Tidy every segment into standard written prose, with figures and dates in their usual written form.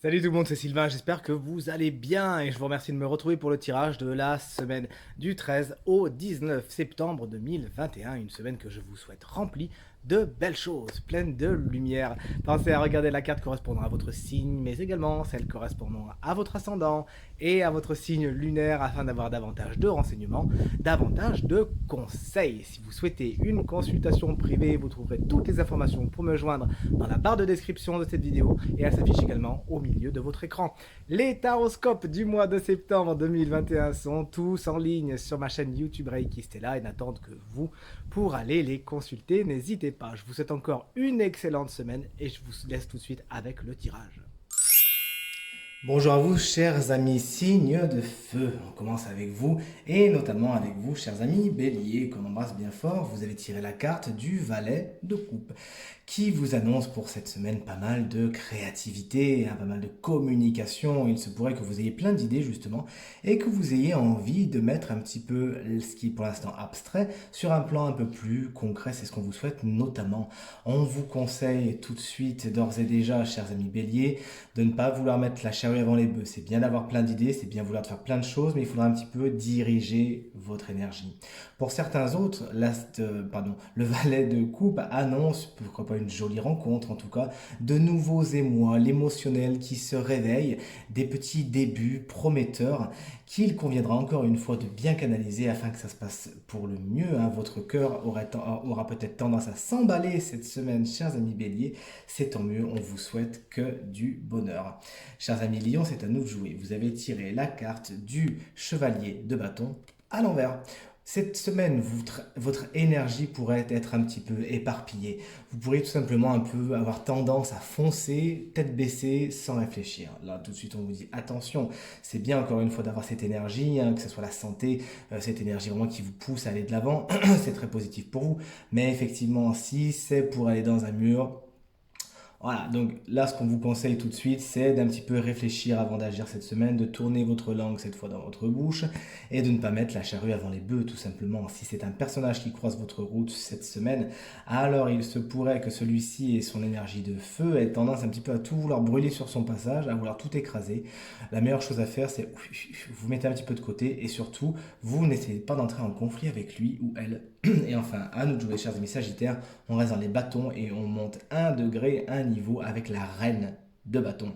Salut tout le monde, c'est Sylvain, j'espère que vous allez bien et je vous remercie de me retrouver pour le tirage de la semaine du 13 au 19 septembre 2021, une semaine que je vous souhaite remplie de belles choses, pleine de lumière. Pensez à regarder la carte correspondant à votre signe, mais également celle correspondant à votre ascendant et à votre signe lunaire afin d'avoir davantage de renseignements, davantage de conseils. Si vous souhaitez une consultation privée, vous trouverez toutes les informations pour me joindre dans la barre de description de cette vidéo et elle s'affiche également au milieu de votre écran. Les taroscopes du mois de septembre 2021 sont tous en ligne sur ma chaîne YouTube Reiki Stella et n'attendent que vous pour aller les consulter. N'hésitez pas, je vous souhaite encore une excellente semaine et je vous laisse tout de suite avec le tirage. Bonjour à vous, chers amis signes de feu. On commence avec vous et notamment avec vous, chers amis béliers, qu'on embrasse bien fort. Vous avez tiré la carte du valet de coupe qui vous annonce pour cette semaine pas mal de créativité, pas mal de communication. Il se pourrait que vous ayez plein d'idées justement et que vous ayez envie de mettre un petit peu ce qui est pour l'instant abstrait sur un plan un peu plus concret. C'est ce qu'on vous souhaite notamment. On vous conseille tout de suite, d'ores et déjà, chers amis béliers, de ne pas vouloir mettre la charrue avant les bœufs. C'est bien d'avoir plein d'idées, c'est bien vouloir faire plein de choses, mais il faudra un petit peu diriger votre énergie. Pour certains autres, le valet de coupe annonce, pourquoi pas une jolie rencontre en tout cas, de nouveaux émois, l'émotionnel qui se réveille, des petits débuts prometteurs qu'il conviendra encore une fois de bien canaliser afin que ça se passe pour le mieux. Votre cœur aura peut-être tendance à s'emballer cette semaine, chers amis béliers. C'est tant mieux, on vous souhaite que du bonheur. Chers amis lions, c'est à nous de jouer. Vous avez tiré la carte du chevalier de bâton à l'envers. Cette semaine, votre énergie pourrait être un petit peu éparpillée. Vous pourriez tout simplement un peu avoir tendance à foncer, tête baissée, sans réfléchir. Là, tout de suite, on vous dit attention, c'est bien encore une fois d'avoir cette énergie, que ce soit la santé, cette énergie vraiment qui vous pousse à aller de l'avant, c'est très positif pour vous. Mais effectivement, si c'est pour aller dans un mur, voilà, donc là, ce qu'on vous conseille tout de suite, c'est d'un petit peu réfléchir avant d'agir cette semaine, de tourner votre langue cette fois dans votre bouche et de ne pas mettre la charrue avant les bœufs, tout simplement. Si c'est un personnage qui croise votre route cette semaine, alors il se pourrait que celui-ci et son énergie de feu aient tendance un petit peu à tout vouloir brûler sur son passage, à vouloir tout écraser. La meilleure chose à faire, c'est vous mettez un petit peu de côté et surtout, vous n'essayez pas d'entrer en conflit avec lui ou elle. Et enfin, à nous de jouer, chers amis Sagittaires, on reste dans les bâtons et on monte un degré, un niveau avec la reine de bâton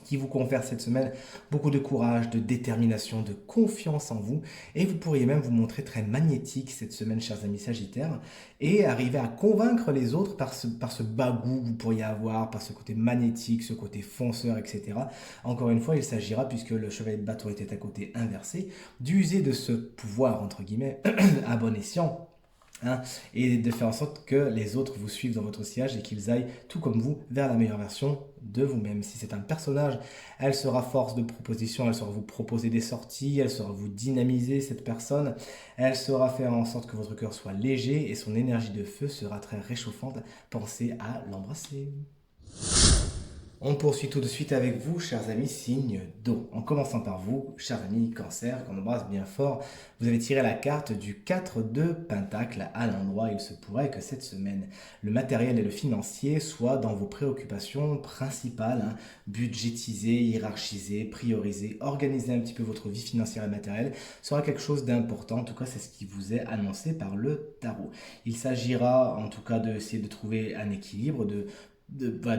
qui vous confère cette semaine beaucoup de courage, de détermination, de confiance en vous. Et vous pourriez même vous montrer très magnétique cette semaine, chers amis Sagittaires, et arriver à convaincre les autres par ce bas goût que vous pourriez avoir, par ce côté magnétique, ce côté fonceur, etc. Encore une fois, il s'agira, puisque le chevalier de bâton était à côté inversé, d'user de ce pouvoir, entre guillemets, à bon escient, et de faire en sorte que les autres vous suivent dans votre sillage et qu'ils aillent, tout comme vous, vers la meilleure version de vous-même. Si c'est un personnage, elle sera force de proposition, elle saura vous proposer des sorties, elle saura vous dynamiser cette personne, elle saura faire en sorte que votre cœur soit léger et son énergie de feu sera très réchauffante. Pensez à l'embrasser. On poursuit tout de suite avec vous, chers amis, signe d'eau. En commençant par vous, chers amis, cancer, qu'on embrasse bien fort. Vous avez tiré la carte du 4 de Pentacle à l'endroit. Il se pourrait que cette semaine, le matériel et le financier soient dans vos préoccupations principales. Budgétiser, hiérarchiser, prioriser, organiser un petit peu votre vie financière et matérielle sera quelque chose d'important. En tout cas, c'est ce qui vous est annoncé par le tarot. Il s'agira en tout cas d'essayer de trouver un équilibre, de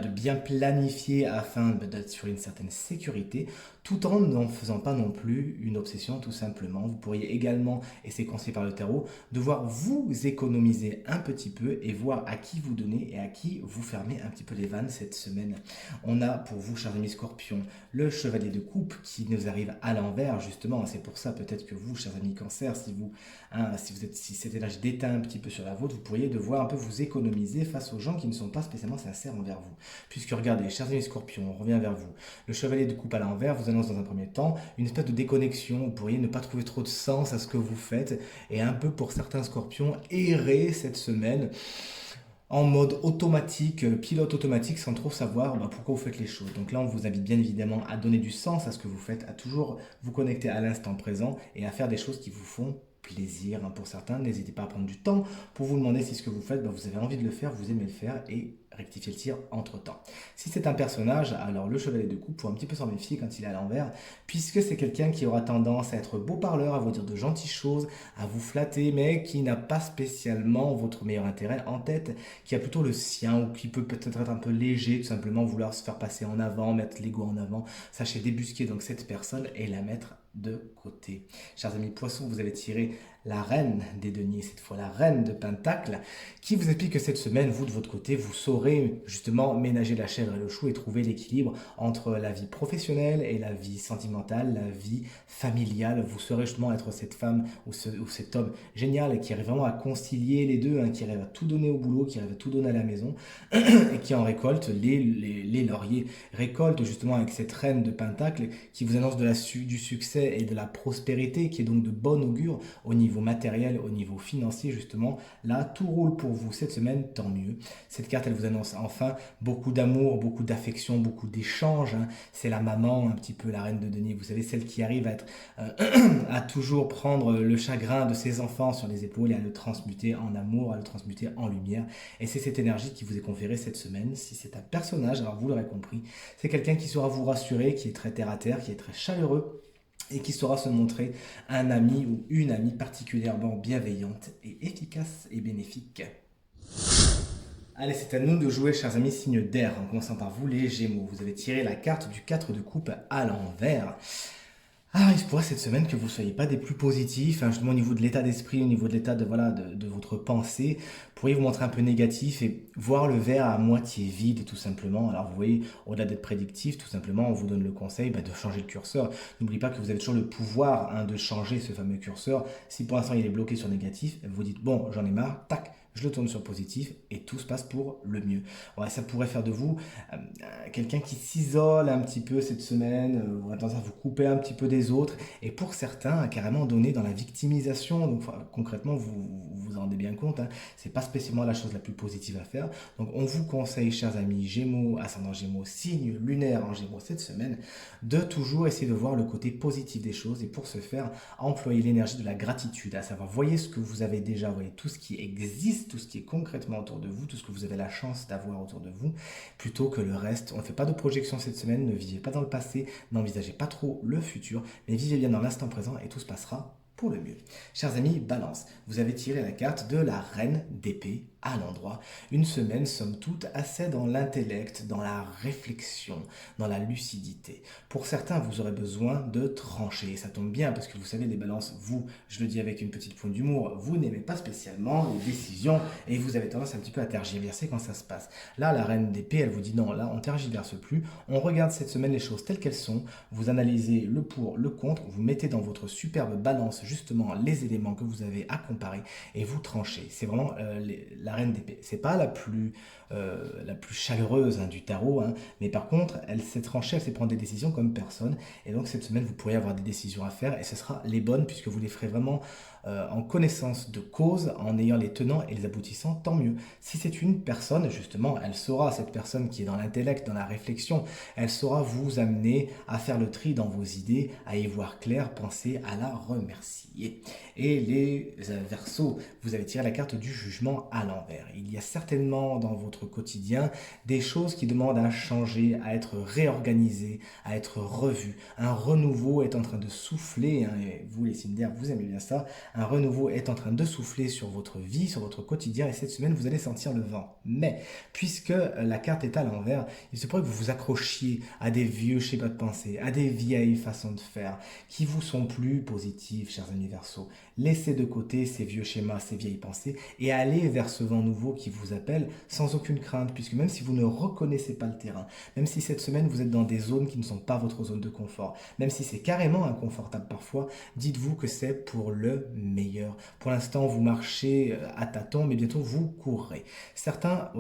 bien planifier afin d'assurer une certaine sécurité, tout en n'en faisant pas non plus une obsession tout simplement. Vous pourriez également, et c'est conseillé par le tarot, devoir vous économiser un petit peu et voir à qui vous donner et à qui vous fermez un petit peu les vannes cette semaine. On a pour vous, chers amis Scorpions, le chevalier de coupe qui nous arrive à l'envers justement. C'est pour ça peut-être que vous, chers amis Cancer, si cette énergie déteint un petit peu sur la vôtre, vous pourriez devoir un peu vous économiser face aux gens qui ne sont pas spécialement sincères envers vous. Puisque regardez, chers amis Scorpions, on revient vers vous. Le chevalier de coupe à l'envers vous annonce dans un premier temps une espèce de déconnexion. Vous pourriez ne pas trouver trop de sens à ce que vous faites et un peu pour certains Scorpions errer cette semaine en mode automatique, pilote automatique, sans trop savoir pourquoi vous faites les choses. Donc là, on vous invite bien évidemment à donner du sens à ce que vous faites, à toujours vous connecter à l'instant présent et à faire des choses qui vous font plaisir. Pour certains, n'hésitez pas à prendre du temps pour vous demander si ce que vous faites, vous avez envie de le faire, vous aimez le faire et rectifier le tir entre-temps. Si c'est un personnage, alors le chevalier de coupe, faut un petit peu s'en méfier quand il est à l'envers, puisque c'est quelqu'un qui aura tendance à être beau parleur, à vous dire de gentilles choses, à vous flatter, mais qui n'a pas spécialement votre meilleur intérêt en tête, qui a plutôt le sien, ou qui peut peut-être être un peu léger, tout simplement vouloir se faire passer en avant, mettre l'ego en avant. Sachez débusquer donc cette personne et la mettre de côté. Chers amis poissons, vous avez tiré la reine des deniers, cette fois la reine de Pentacle, qui vous explique que cette semaine, vous de votre côté, vous saurez justement ménager la chèvre et le chou et trouver l'équilibre entre la vie professionnelle et la vie sentimentale, la vie familiale. Vous saurez justement être cette femme ou cet homme génial qui arrive vraiment à concilier les deux, hein, qui arrive à tout donner au boulot, qui arrive à tout donner à la maison et qui en récolte les lauriers. Récolte justement avec cette reine de Pentacle qui vous annonce du succès et de la prospérité, qui est donc de bon augure au niveau matériel, au niveau financier justement. Là, tout roule pour vous cette semaine, tant mieux. Cette carte, elle vous annonce enfin beaucoup d'amour, beaucoup d'affection, beaucoup d'échanges. Hein. C'est la maman, un petit peu la reine de denier. Vous savez, celle qui arrive à être, à toujours prendre le chagrin de ses enfants sur les épaules et à le transmuter en amour, à le transmuter en lumière. Et c'est cette énergie qui vous est conférée cette semaine. Si c'est un personnage, alors vous l'aurez compris, c'est quelqu'un qui saura vous rassurer, qui est très terre à terre, qui est très chaleureux, et qui saura se montrer un ami ou une amie particulièrement bienveillante et efficace et bénéfique. Allez, c'est à nous de jouer, chers amis, signe d'air, en commençant par vous, les Gémeaux. Vous avez tiré la carte du 4 de coupe à l'envers. Ah, il se pourrait cette semaine que vous ne soyez pas des plus positifs, hein, justement au niveau de l'état d'esprit, au niveau de l'état de, voilà, de votre pensée. Vous pourriez vous montrer un peu négatif et voir le verre à moitié vide, tout simplement. Alors vous voyez, au-delà d'être prédictif, tout simplement, on vous donne le conseil de changer le curseur. N'oubliez pas que vous avez toujours le pouvoir, hein, de changer ce fameux curseur. Si pour l'instant il est bloqué sur négatif, vous dites, bon, j'en ai marre, tac, je le tourne sur positif et tout se passe pour le mieux. Ouais, ça pourrait faire de vous quelqu'un qui s'isole un petit peu cette semaine, vous avez tendance à vous couper un petit peu des autres, et pour certains, carrément donner dans la victimisation. Donc concrètement, vous vous en rendez bien compte, hein, c'est pas spécialement la chose la plus positive à faire. Donc on vous conseille, chers amis Gémeaux, ascendant Gémeaux, signe lunaire en Gémeaux cette semaine, de toujours essayer de voir le côté positif des choses, et pour ce faire, employer l'énergie de la gratitude, à savoir, voyez ce que vous avez déjà, voyez tout ce qui existe, tout ce qui est concrètement autour de vous, tout ce que vous avez la chance d'avoir autour de vous, plutôt que le reste. On ne fait pas de projection cette semaine, ne vivez pas dans le passé, n'envisagez pas trop le futur, mais vivez bien dans l'instant présent et tout se passera pour le mieux. Chers amis, Balance, vous avez tiré la carte de la reine d'épée à l'endroit. Une semaine, somme toute, assez dans l'intellect, dans la réflexion, dans la lucidité. Pour certains, vous aurez besoin de trancher. Et ça tombe bien parce que vous savez, les balances, vous, je le dis avec une petite pointe d'humour, vous n'aimez pas spécialement les décisions et vous avez tendance un petit peu à tergiverser quand ça se passe. Là, la reine d'épée, elle vous dit non, là, on tergiverse plus. On regarde cette semaine les choses telles qu'elles sont. Vous analysez le pour, le contre. Vous mettez dans votre superbe balance justement les éléments que vous avez à comparer et vous tranchez. C'est vraiment la reine d'épée. C'est pas la plus chaleureuse, hein, du tarot, hein, mais par contre, elle sait trancher, elle sait prendre des décisions comme personne. Et donc cette semaine, vous pourriez avoir des décisions à faire et ce sera les bonnes puisque vous les ferez vraiment en connaissance de cause, en ayant les tenants et les aboutissants, tant mieux. Si c'est une personne, justement, elle saura, cette personne qui est dans l'intellect, dans la réflexion, elle saura vous amener à faire le tri dans vos idées, à y voir clair, penser à la remercier. Et les Verseaux, vous avez tiré la carte du jugement à l'envers. Il y a certainement dans votre quotidien des choses qui demandent à changer, à être réorganisées, à être revues. Un renouveau est en train de souffler, hein, et vous les signes d'air, vous aimez bien ça, un renouveau est en train de souffler sur votre vie, sur votre quotidien, et cette semaine, vous allez sentir le vent. Mais, puisque la carte est à l'envers, il se pourrait que vous vous accrochiez à des vieux schémas de pensée, à des vieilles façons de faire, qui vous sont plus positives, chers amis Verseaux. Laissez de côté ces vieux schémas, ces vieilles pensées, et allez vers ce vent nouveau qui vous appelle sans aucune crainte, puisque même si vous ne reconnaissez pas le terrain, même si cette semaine vous êtes dans des zones qui ne sont pas votre zone de confort, même si c'est carrément inconfortable parfois, dites-vous que c'est pour le meilleur. Pour l'instant, vous marchez à tâtons, mais bientôt vous courrez. Certains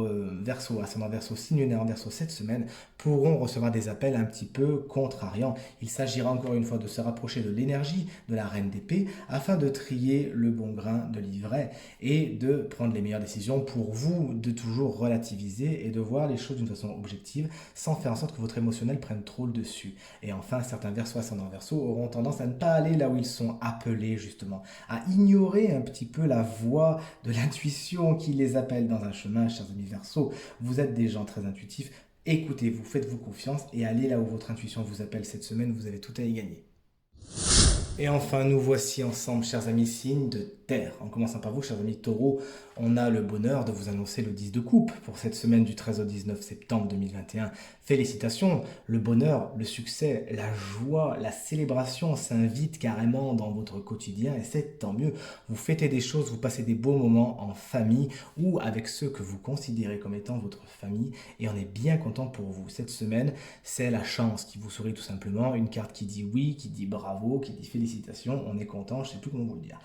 Verseaux, ascendant Verseau, signe lunaire en Verseau cette semaine, pourront recevoir des appels un petit peu contrariants. Il s'agira encore une fois de se rapprocher de l'énergie de la reine d'épée afin de trier le bon grain de l'ivraie et de prendre les meilleures décisions décision pour vous de toujours relativiser et de voir les choses d'une façon objective sans faire en sorte que votre émotionnel prenne trop le dessus. Et enfin, certains versos ascendants verso auront tendance à ne pas aller là où ils sont appelés justement, à ignorer un petit peu la voix de l'intuition qui les appelle dans un chemin, chers amis verso. Vous êtes des gens très intuitifs. Écoutez-vous, faites-vous confiance et allez là où votre intuition vous appelle cette semaine, vous avez tout à y gagner. Et enfin, nous voici ensemble, chers amis, signes de terre. En commençant par vous, chers amis taureaux, on a le bonheur de vous annoncer le 10 de coupe pour cette semaine du 13 au 19 septembre 2021. Félicitations, le bonheur, le succès, la joie, la célébration s'invitent carrément dans votre quotidien et c'est tant mieux. Vous fêtez des choses, vous passez des beaux moments en famille ou avec ceux que vous considérez comme étant votre famille et on est bien content pour vous. Cette semaine, c'est la chance qui vous sourit tout simplement. Une carte qui dit oui, qui dit bravo, qui dit félicitations, on est content, je sais plus comment vous le dire.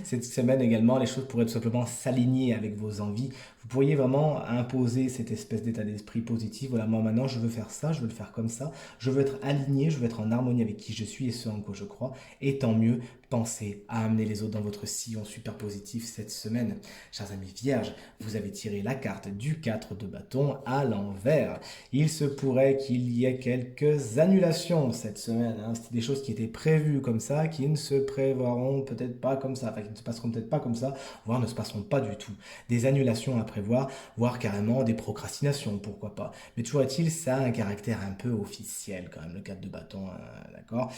Cette semaine également, les choses pourraient tout simplement s'aligner avec vos envies. Vous pourriez vraiment imposer cette espèce d'état d'esprit positif. Voilà, moi maintenant, je veux faire ça, je veux le faire comme ça. Je veux être aligné, je veux être en harmonie avec qui je suis et ce en quoi je crois. Et tant mieux, pensez à amener les autres dans votre sillon super positif cette semaine. Chers amis vierges, vous avez tiré la carte du 4 de bâton à l'envers. Il se pourrait qu'il y ait quelques annulations cette semaine. C'est des choses qui étaient prévues comme ça, qui ne se prévoiront peut-être pas comme ça, enfin qui ne se passeront peut-être pas comme ça, voire ne se passeront pas du tout. Des annulations à prévoir, voire carrément des procrastinations, pourquoi pas. Mais toujours est-il, ça a un caractère un peu officiel quand même, le 4 de bâton, d'accord.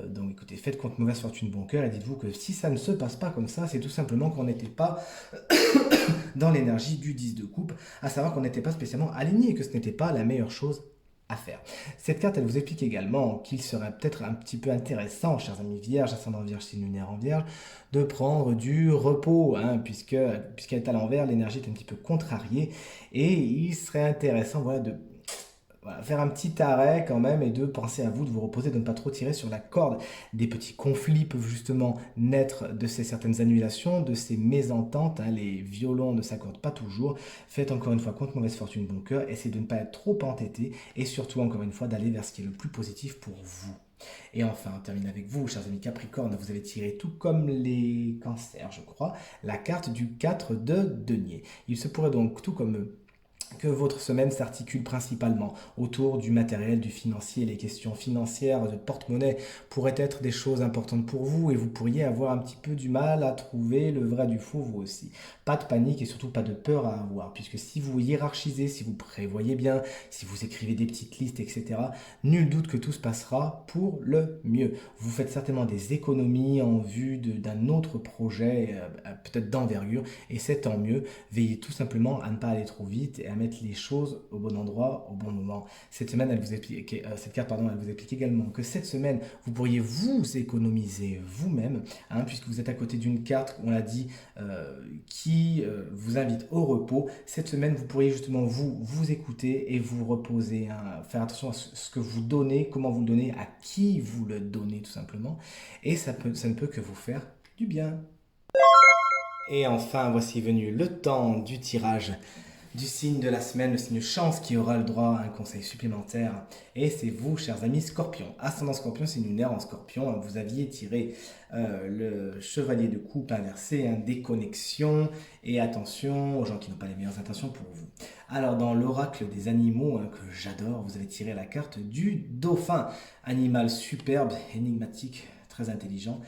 Donc écoutez, faites contre mauvaise fortune bon cœur et dites-vous que si ça ne se passe pas comme ça, c'est tout simplement qu'on n'était pas dans l'énergie du 10 de coupe, à savoir qu'on n'était pas spécialement aligné, que ce n'était pas la meilleure chose à faire. Cette carte, elle vous explique également qu'il serait peut-être un petit peu intéressant, chers amis vierges, ascendant vierge, signe lunaire en vierge, de prendre du repos, puisqu'elle est à l'envers, l'énergie est un petit peu contrariée, et il serait intéressant de faire un petit arrêt quand même et de penser à vous, de vous reposer, de ne pas trop tirer sur la corde. Des petits conflits peuvent justement naître de ces certaines annulations, de ces mésententes. Les violons ne s'accordent pas toujours. Faites encore une fois contre mauvaise fortune bon cœur. Essayez de ne pas être trop entêté et surtout encore une fois d'aller vers ce qui est le plus positif pour vous. Et enfin, on termine avec vous, chers amis Capricorne. Vous avez tiré, tout comme les cancers, je crois, la carte du 4 de denier. Il se pourrait donc, tout comme eux, que votre semaine s'articule principalement autour du matériel, du financier. Les questions financières, de porte-monnaie pourraient être des choses importantes pour vous et vous pourriez avoir un petit peu du mal à trouver le vrai du faux vous aussi. Pas de panique et surtout pas de peur à avoir, puisque si vous hiérarchisez, si vous prévoyez bien, si vous écrivez des petites listes, etc., nul doute que tout se passera pour le mieux. Vous faites certainement des économies en vue d'un autre projet, peut-être d'envergure, et c'est tant mieux. Veillez tout simplement à ne pas aller trop vite et à mettre les choses au bon endroit, au bon moment. Cette semaine, cette carte, elle vous explique également que cette semaine, vous pourriez vous économiser vous-même, puisque vous êtes à côté d'une carte, on l'a dit, qui vous invite au repos. Cette semaine, vous pourriez justement vous écouter et vous reposer, faire attention à ce que vous donnez, comment vous le donnez, à qui vous le donnez tout simplement, et ça ne peut que vous faire du bien. Et enfin, voici venu le temps du tirage du signe de la semaine, le signe chance qui aura le droit à un conseil supplémentaire. Et c'est vous, chers amis Scorpion. Ascendant Scorpion, signe lunaire en Scorpion. Vous aviez tiré le chevalier de coupe inversé, déconnexion et attention aux gens qui n'ont pas les meilleures intentions pour vous. Alors, dans l'oracle des animaux que j'adore, vous avez tiré la carte du dauphin. Animal superbe, énigmatique, très intelligent,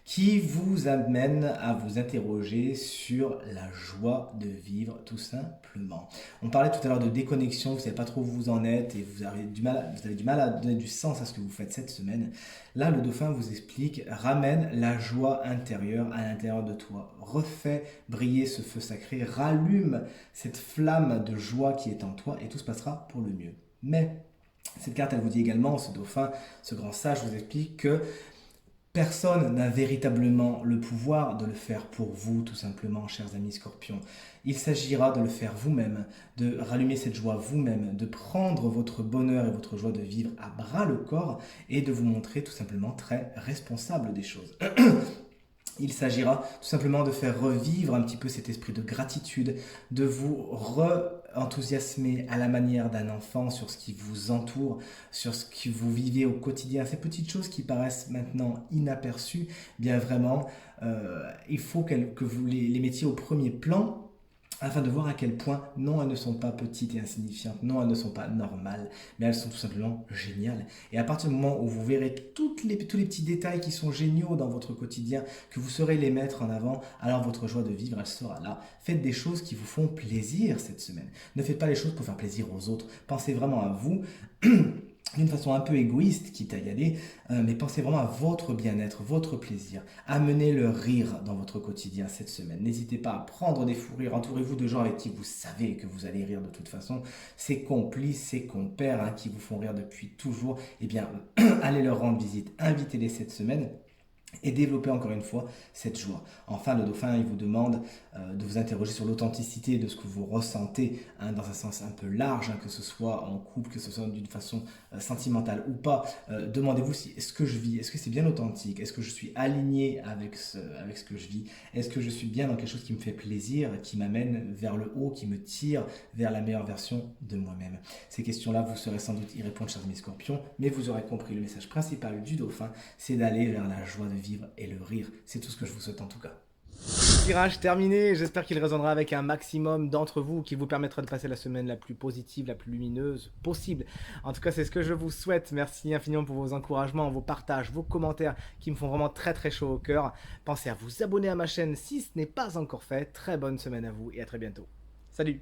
qui vous amène à vous interroger sur la joie de vivre tout simplement. On parlait tout à l'heure de déconnexion, vous ne savez pas trop où vous en êtes et vous avez du mal à donner du sens à ce que vous faites cette semaine. Là, le dauphin vous explique, ramène la joie intérieure à l'intérieur de toi. Refais briller ce feu sacré, rallume cette flamme de joie qui est en toi et tout se passera pour le mieux. Mais cette carte, elle vous dit également, ce dauphin, ce grand sage vous explique que personne n'a véritablement le pouvoir de le faire pour vous, tout simplement, chers amis Scorpions. Il s'agira de le faire vous-même, de rallumer cette joie vous-même, de prendre votre bonheur et votre joie de vivre à bras le corps et de vous montrer tout simplement très responsable des choses. Il s'agira tout simplement de faire revivre un petit peu cet esprit de gratitude, de vous enthousiasmer à la manière d'un enfant sur ce qui vous entoure, sur ce que vous vivez au quotidien. Ces petites choses qui paraissent maintenant inaperçues, bien vraiment, il faut que vous les mettiez au premier plan afin de voir à quel point, non, elles ne sont pas petites et insignifiantes, non, elles ne sont pas normales, mais elles sont tout simplement géniales. Et à partir du moment où vous verrez tous les petits détails qui sont géniaux dans votre quotidien, que vous saurez les mettre en avant, alors votre joie de vivre, elle sera là. Faites des choses qui vous font plaisir cette semaine. Ne faites pas les choses pour faire plaisir aux autres. Pensez vraiment à vous. D'une façon un peu égoïste, quitte à y aller, mais pensez vraiment à votre bien-être, votre plaisir. Amenez le rire dans votre quotidien cette semaine. N'hésitez pas à prendre des fous rires. Entourez-vous de gens avec qui vous savez que vous allez rire de toute façon. Ces complices, ces compères qui vous font rire depuis toujours, eh bien, allez leur rendre visite. Invitez-les cette semaine et développer encore une fois cette joie. Enfin, le dauphin, il vous demande de vous interroger sur l'authenticité de ce que vous ressentez, dans un sens un peu large, que ce soit en couple, que ce soit d'une façon sentimentale ou pas. Demandez-vous si est-ce que je vis, est-ce que c'est bien authentique, est-ce que je suis aligné avec ce que je vis, est-ce que je suis bien dans quelque chose qui me fait plaisir, qui m'amène vers le haut, qui me tire vers la meilleure version de moi-même. Ces questions-là, vous saurez sans doute y répondre, chers amis scorpions, mais vous aurez compris le message principal du dauphin, c'est d'aller vers la joie de vivre et le rire. C'est tout ce que je vous souhaite en tout cas. Tirage terminé, j'espère qu'il résonnera avec un maximum d'entre vous, qui vous permettra de passer la semaine la plus positive, la plus lumineuse possible. En tout cas, c'est ce que je vous souhaite. Merci infiniment pour vos encouragements, vos partages, vos commentaires qui me font vraiment très très chaud au cœur. Pensez à vous abonner à ma chaîne si ce n'est pas encore fait. Très bonne semaine à vous et à très bientôt. Salut!